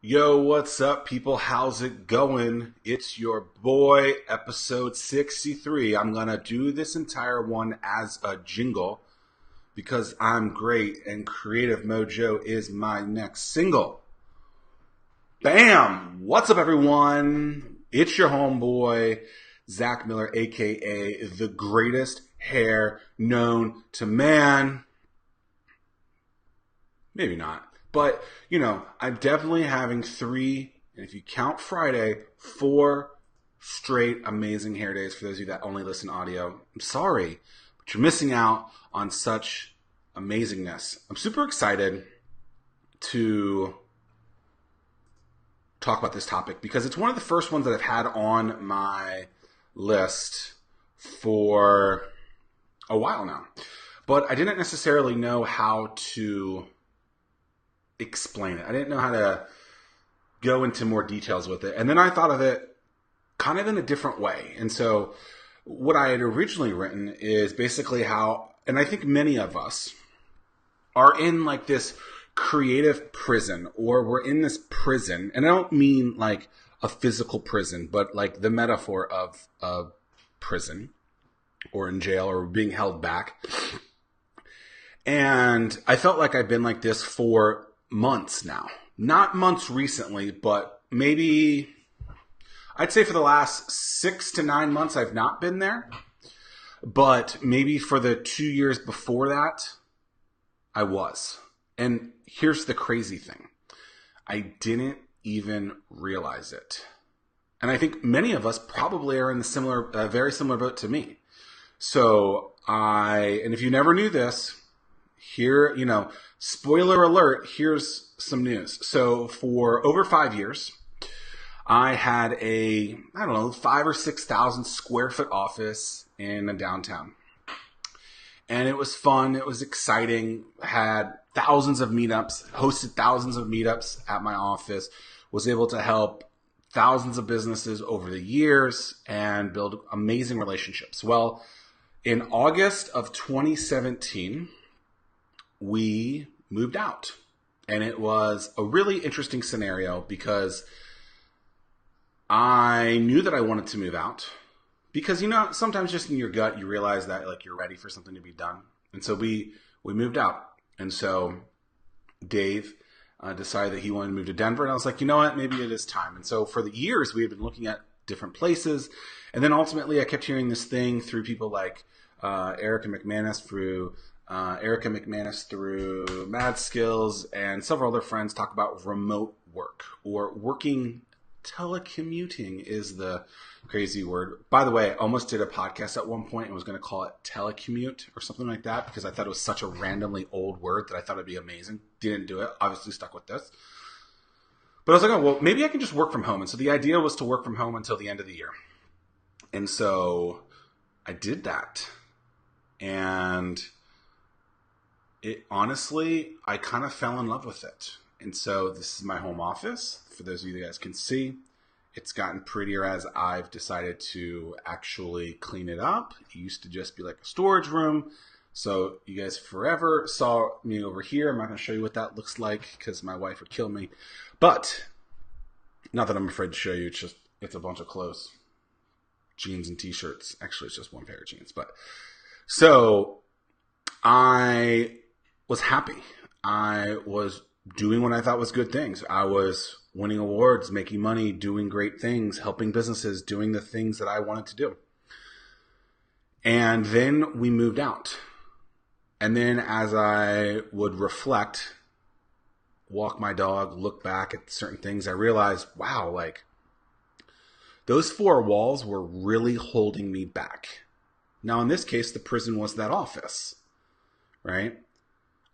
Yo, what's up, people? How's it going? It's your boy, episode 63. I'm going to do this entire one as a jingle because I'm great and Creative Mojo is my next single. Bam! What's up, everyone? It's your homeboy, Zack Miller, aka the greatest hair known to man. Maybe not. But, I'm definitely having three, and if you count Friday, 4 straight amazing hair days for those of you that only listen audio. I'm sorry, but you're missing out on such amazingness. I'm super excited to talk about this topic because it's one of the first ones that I've had on my list for a while now. But I didn't necessarily know how to explain it. I didn't know how to go into more details with it. And then I thought of it kind of in a different way. And so what I had originally written is basically how, and I think many of us are in like this creative prison, or we're in this prison. And I don't mean like a physical prison, but like the metaphor of prison or in jail or being held back. And I felt like I've been like this for months now. Not months recently, but maybe I'd say for the last 6 to 9 months I've not been there. But maybe for the 2 years before that, I was. And here's the crazy thing. I didn't even realize it. And I think many of us probably are in the very similar boat to me. So and if you never knew this, here, spoiler alert, here's some news. So for over 5 years, I had a, 5 or 6,000 square foot office in a downtown. And it was fun. It was exciting. Had thousands of meetups, hosted thousands of meetups at my office, was able to help thousands of businesses over the years and build amazing relationships. Well, in August of 2017, we moved out. And it was a really interesting scenario because I knew that I wanted to move out. Because, sometimes just in your gut, you realize that like you're ready for something to be done. And so we moved out. And so Dave decided that he wanted to move to Denver. And I was like, you know what, maybe it is time. And so for the years, we had been looking at different places. And then ultimately, I kept hearing this thing through people like Erica McManus through Mad Skills and several other friends talk about remote work or working. Telecommuting is the crazy word. By the way, I almost did a podcast at one point and was going to call it telecommute or something like that because I thought it was such a randomly old word that I thought it'd be amazing. Didn't do it. Obviously stuck with this. But I was like, oh, well, maybe I can just work from home. And so the idea was to work from home until the end of the year. And so I did that. And honestly, I kind of fell in love with it. And so this is my home office. For those of you guys can see, it's gotten prettier as I've decided to actually clean it up. It used to just be like a storage room. So you guys forever saw me over here. I'm not going to show you what that looks like because my wife would kill me. But not that I'm afraid to show you. It's a bunch of clothes, jeans and t-shirts. Actually, it's just one pair of jeans. But so I was happy. I was doing what I thought was good things. I was winning awards, making money, doing great things, helping businesses, doing the things that I wanted to do. And then we moved out. And then as I would reflect, walk my dog, look back at certain things, I realized, wow, like those 4 walls were really holding me back. Now, in this case, the prison was that office, right?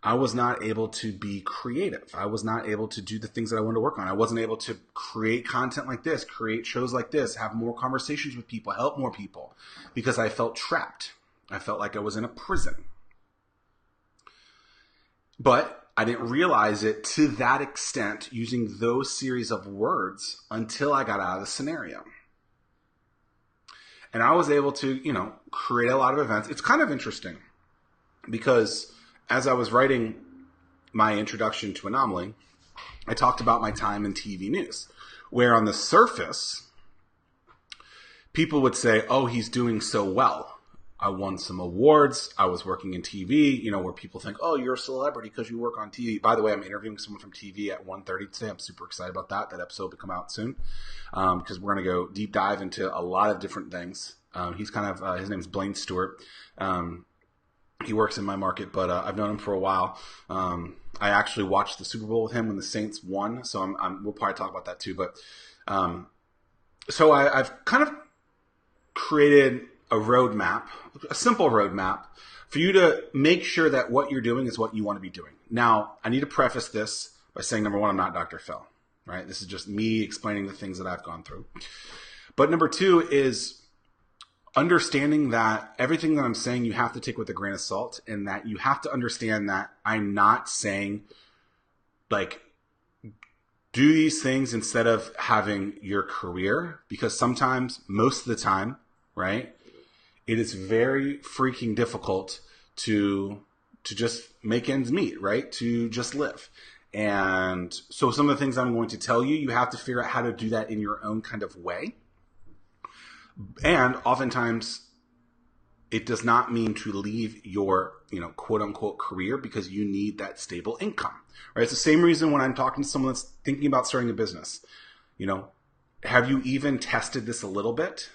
I was not able to be creative. I was not able to do the things that I wanted to work on. I wasn't able to create content like this, create shows like this, have more conversations with people, help more people, because I felt trapped. I felt like I was in a prison. But I didn't realize it to that extent using those series of words until I got out of the scenario. And I was able to, create a lot of events. It's kind of interesting because as I was writing my introduction to Anomaly, I talked about my time in TV news, where on the surface, people would say, oh, he's doing so well. I won some awards. I was working in TV, where people think, oh, you're a celebrity because you work on TV. By the way, I'm interviewing someone from TV at 1:30 today. I'm super excited about that. That episode will come out soon because we're going to go deep dive into a lot of different things. He's kind of, his name is Blaine Stewart. He works in my market, but I've known him for a while. I actually watched the Super Bowl with him when the Saints won, so we'll probably talk about that too. But so I've kind of created a roadmap, a simple roadmap, for you to make sure that what you're doing is what you want to be doing. Now, I need to preface this by saying, number one, I'm not Dr. Phil, right? This is just me explaining the things that I've gone through. But number two is understanding that everything that I'm saying you have to take with a grain of salt, and that you have to understand that I'm not saying, like, do these things instead of having your career, because sometimes, most of the time, right, it is very freaking difficult to just make ends meet, right? To just live. And so some of the things I'm going to tell you, you have to figure out how to do that in your own kind of way. And oftentimes it does not mean to leave your, quote unquote career because you need that stable income, right? It's the same reason when I'm talking to someone that's thinking about starting a business, have you even tested this a little bit?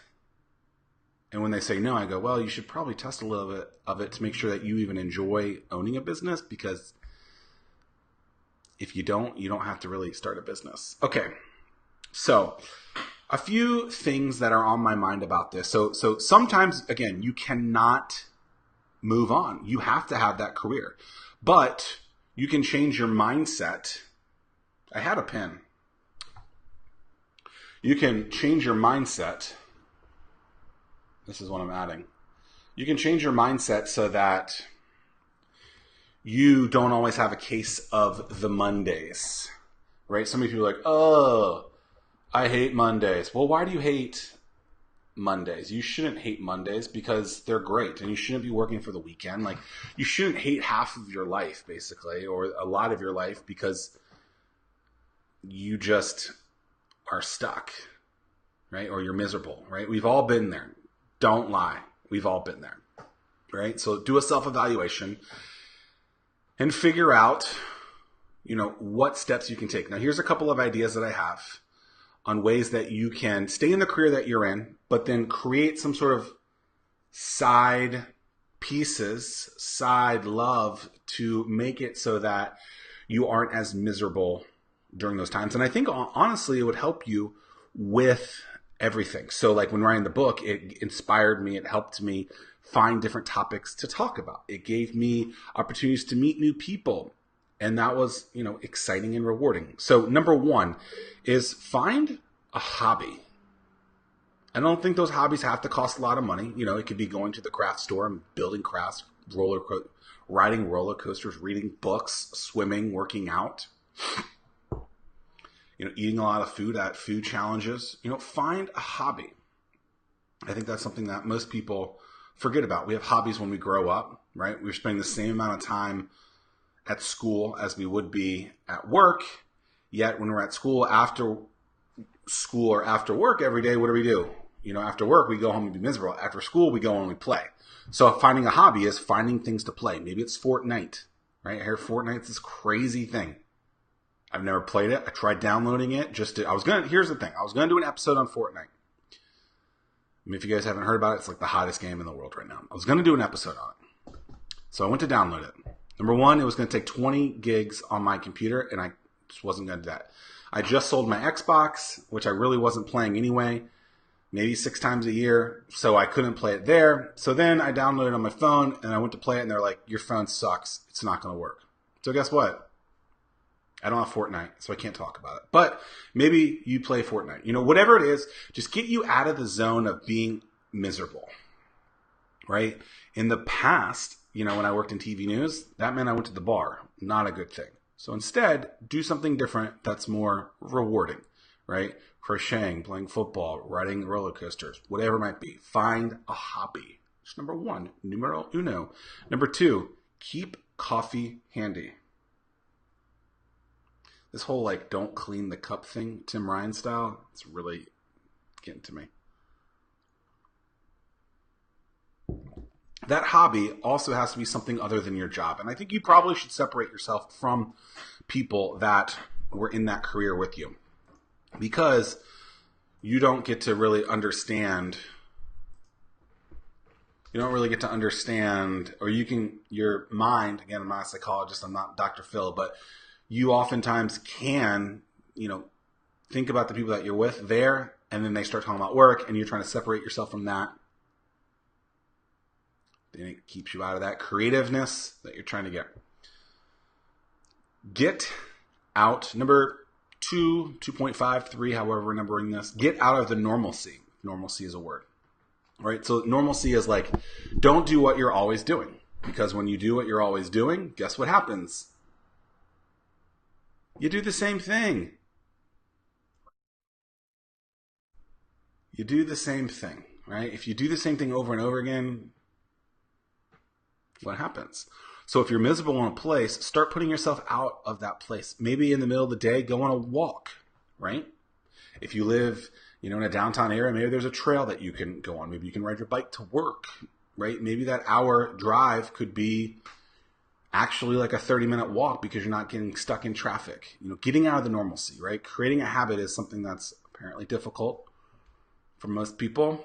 And when they say no, I go, well, you should probably test a little bit of it to make sure that you even enjoy owning a business, because if you don't have to really start a business. Okay. So a few things that are on my mind about this. So sometimes, again, you cannot move on. You have to have that career, but you can change your mindset. I had a pen. You can change your mindset. This is what I'm adding. You can change your mindset so that you don't always have a case of the Mondays, right? So many people are like, oh, I hate Mondays. Well, why do you hate Mondays? You shouldn't hate Mondays because they're great, and you shouldn't be working for the weekend. Like, you shouldn't hate half of your life, basically, or a lot of your life, because you just are stuck, right? Or you're miserable, right? We've all been there. Don't lie. We've all been there, right? So do a self-evaluation and figure out, what steps you can take. Now, here's a couple of ideas that I have on ways that you can stay in the career that you're in, but then create some sort of side pieces, side love to make it so that you aren't as miserable during those times. And I think, honestly, it would help you with everything. So like when writing the book, it inspired me. It helped me find different topics to talk about. It gave me opportunities to meet new people. And that was, exciting and rewarding. So number one is find a hobby. I don't think those hobbies have to cost a lot of money. It could be going to the craft store and building crafts, riding roller coasters, reading books, swimming, working out. Eating a lot of food at food challenges. Find a hobby. I think that's something that most people forget about. We have hobbies when we grow up, right? We're spending the same amount of time at school as we would be at work. Yet when we're at school, after school or after work every day, what do? After work, we go home and be miserable. After school, we go home and we play. So finding a hobby is finding things to play. Maybe it's Fortnite, right? I hear Fortnite's this crazy thing. I've never played it. I tried downloading it here's the thing. I was going to do an episode on Fortnite. If you guys haven't heard about it, it's like the hottest game in the world right now. I was going to do an episode on it. So I went to download it. Number one, it was going to take 20 gigs on my computer, and I just wasn't going to do that. I just sold my Xbox, which I really wasn't playing anyway, maybe 6 times a year, so I couldn't play it there. So then I downloaded it on my phone, and I went to play it, and they're like, your phone sucks. It's not going to work. So guess what? I don't have Fortnite, so I can't talk about it. But maybe you play Fortnite. Whatever it is, just get you out of the zone of being miserable, right? In the past, when I worked in TV news, that meant I went to the bar. Not a good thing. So instead, do something different that's more rewarding, right? Crocheting, playing football, riding roller coasters, whatever it might be. Find a hobby. That's number one, numero uno. Number two, keep coffee handy. This whole like don't clean the cup thing, Tim Ryan style, it's really getting to me. That hobby also has to be something other than your job. And I think you probably should separate yourself from people that were in that career with you, because you don't get to really understand. You don't really get to understand, or your mind, again, I'm not a psychologist, I'm not Dr. Phil, but you oftentimes can, think about the people that you're with there, and then they start talking about work, and you're trying to separate yourself from that. Then it keeps you out of that creativeness that you're trying to get. Get out. Number 2, 2.5, 3, however we're numbering this. Get out of the normalcy. Normalcy is a word. Right? So normalcy is like, don't do what you're always doing. Because when you do what you're always doing, guess what happens? You do the same thing. You do the same thing, right? If you do the same thing over and over again, what happens? So if you're miserable in a place, start putting yourself out of that place. Maybe in the middle of the day, go on a walk, right? If you live, in a downtown area, maybe there's a trail that you can go on. Maybe you can ride your bike to work, right? Maybe that hour drive could be actually like a 30-minute walk because you're not getting stuck in traffic. Getting out of the normalcy, right? Creating a habit is something that's apparently difficult for most people.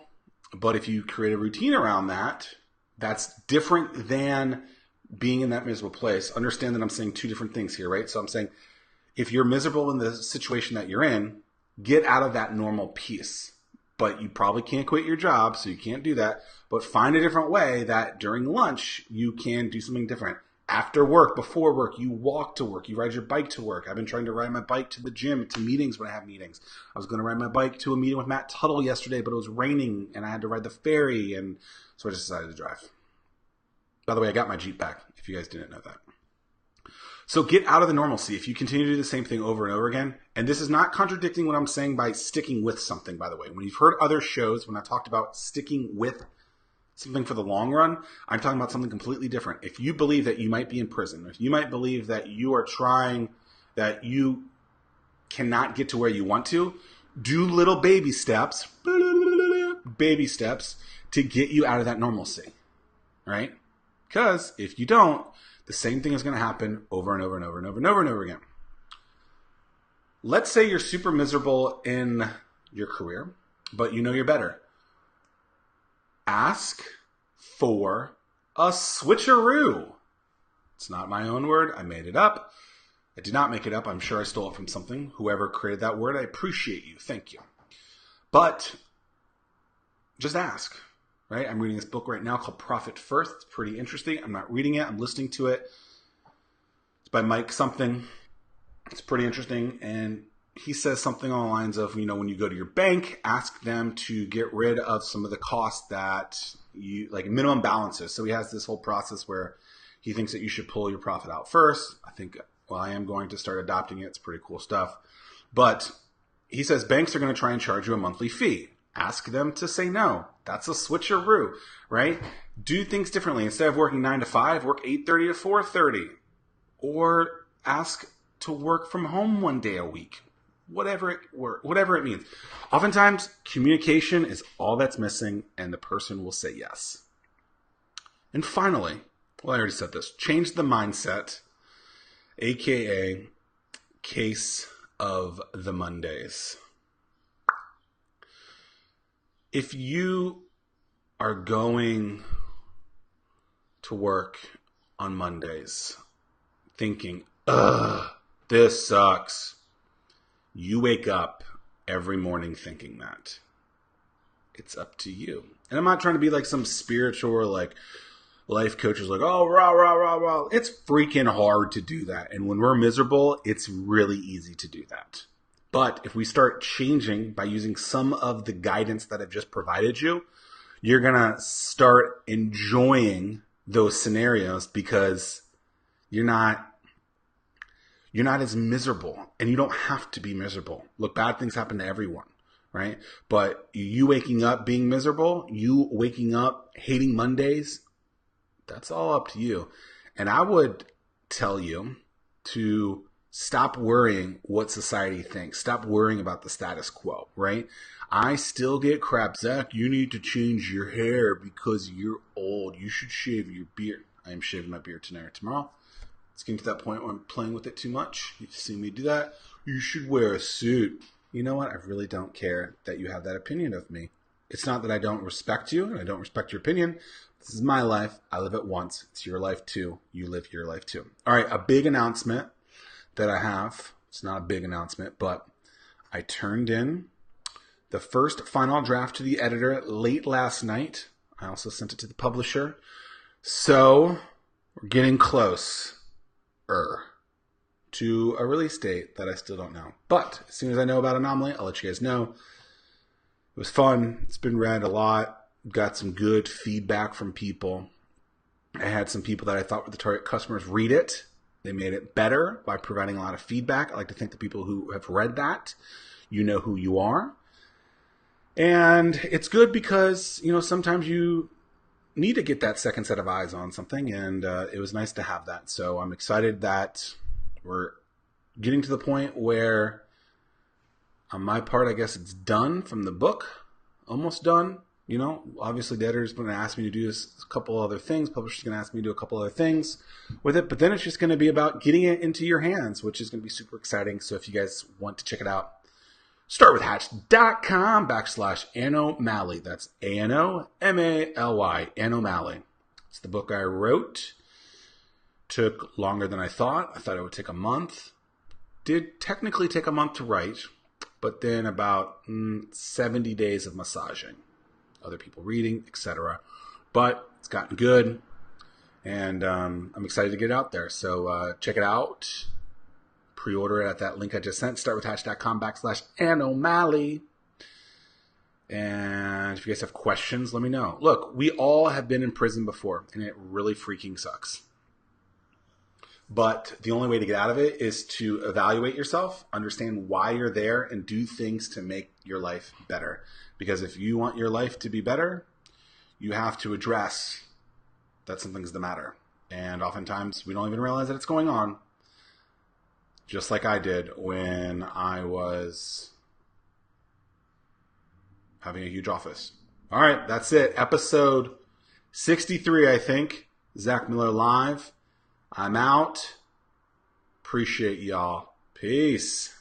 But if you create a routine around that, that's different than being in that miserable place. Understand that I'm saying two different things here, right? So I'm saying if you're miserable in the situation that you're in, get out of that normal piece. But you probably can't quit your job, so you can't do that. But find a different way that during lunch, you can do something different. After work, before work, you walk to work. You ride your bike to work. I've been trying to ride my bike to the gym, to meetings when I have meetings. I was going to ride my bike to a meeting with Matt Tuttle yesterday, but it was raining, and I had to ride the ferry, and so I just decided to drive. By the way, I got my Jeep back, if you guys didn't know that. So get out of the normalcy. If you continue to do the same thing over and over again, and this is not contradicting what I'm saying by sticking with something, by the way. When you've heard other shows, when I talked about sticking with something for the long run, I'm talking about something completely different. If you believe that you might be in prison, if you might believe that you are trying, that you cannot get to where you want to, do little baby steps to get you out of that normalcy, right? Because if you don't, the same thing is going to happen over and over and over and over and over and over again. Let's say you're super miserable in your career, but you know you're better. Ask for a switcheroo. It's not my own word. I made it up. I did not make it up. I'm sure I stole it from something. Whoever created that word, I appreciate you. Thank you. But just ask. Right? I'm reading this book right now called Profit First. It's pretty interesting. I'm not reading it. I'm listening to it. It's by Mike something. It's pretty interesting. And he says something along the lines of, when you go to your bank, ask them to get rid of some of the costs that you, like minimum balances. So he has this whole process where he thinks that you should pull your profit out first. I am going to start adopting it. It's pretty cool stuff. But he says banks are going to try and charge you a monthly fee. Ask them to say no. That's a switcheroo, right? Do things differently. Instead of working 9 to 5, work 8:30 to 4:30. Or ask to work from home one day a week. Whatever it means. Oftentimes, communication is all that's missing, and the person will say yes. And finally, I already said this, change the mindset, aka case of the Mondays. If you are going to work on Mondays thinking, ugh, this sucks, you wake up every morning thinking that. It's up to you. And I'm not trying to be like some spiritual or like life coach is like, oh, rah, rah, rah, rah. It's freaking hard to do that. And when we're miserable, it's really easy to do that. But if we start changing by using some of the guidance that I've just provided you, you're going to start enjoying those scenarios because you're not as miserable, and you don't have to be miserable. Look, bad things happen to everyone, right? But you waking up being miserable, you waking up hating Mondays, that's all up to you. And I would tell you to Stop worrying what society thinks. Stop worrying about the status quo, right? I still get crap. Zach, you need to change your hair because you're old. You should shave your beard. I am shaving my beard tonight or tomorrow. It's getting to that point where I'm playing with it too much. You've seen me do that. You should wear a suit. You know what? I really don't care that you have that opinion of me. It's not that I don't respect you and I don't respect your opinion. This is my life. I live it once. It's your life too. You live your life too. All right, a big announcement that I have. It's not a big announcement, but I turned in the first final draft to the editor late last night. I also sent it to the publisher. So we're getting close to a release date that I still don't know. But as soon as I know about Anomaly, I'll let you guys know. It was fun. It's been read a lot. Got some good feedback from people. I had some people that I thought were the target customers read it. They made it better by providing a lot of feedback. I like to think the people who have read that, you know who you are. And it's good because, sometimes you need to get that second set of eyes on something. And it was nice to have that. So I'm excited that we're getting to the point where on my part, I guess it's done from the book. Almost done. Obviously the editor's going to ask me to do a couple other things. Publisher's going to ask me to do a couple other things with it. But then it's just going to be about getting it into your hands, which is going to be super exciting. So if you guys want to check it out, startwithhatch.com/Anomaly. That's ANOMALY, Anomaly. It's the book I wrote. Took longer than I thought. I thought it would take a month. Did technically take a month to write, but then about 70 days of massaging. Other people reading, etc. But it's gotten good, and I'm excited to get it out there. So check it out. Pre-order it at that link I just sent, startwithhatch.com/Anomaly. And if you guys have questions, let me know. Look, we all have been in prison before, and it really freaking sucks. But the only way to get out of it is to evaluate yourself, understand why you're there, and do things to make your life better. Because if you want your life to be better, you have to address that something's the matter. And oftentimes, we don't even realize that it's going on. Just like I did when I was having a huge office. All right, that's it. Episode 63, I think. Zack Miller Live. I'm out. Appreciate y'all. Peace.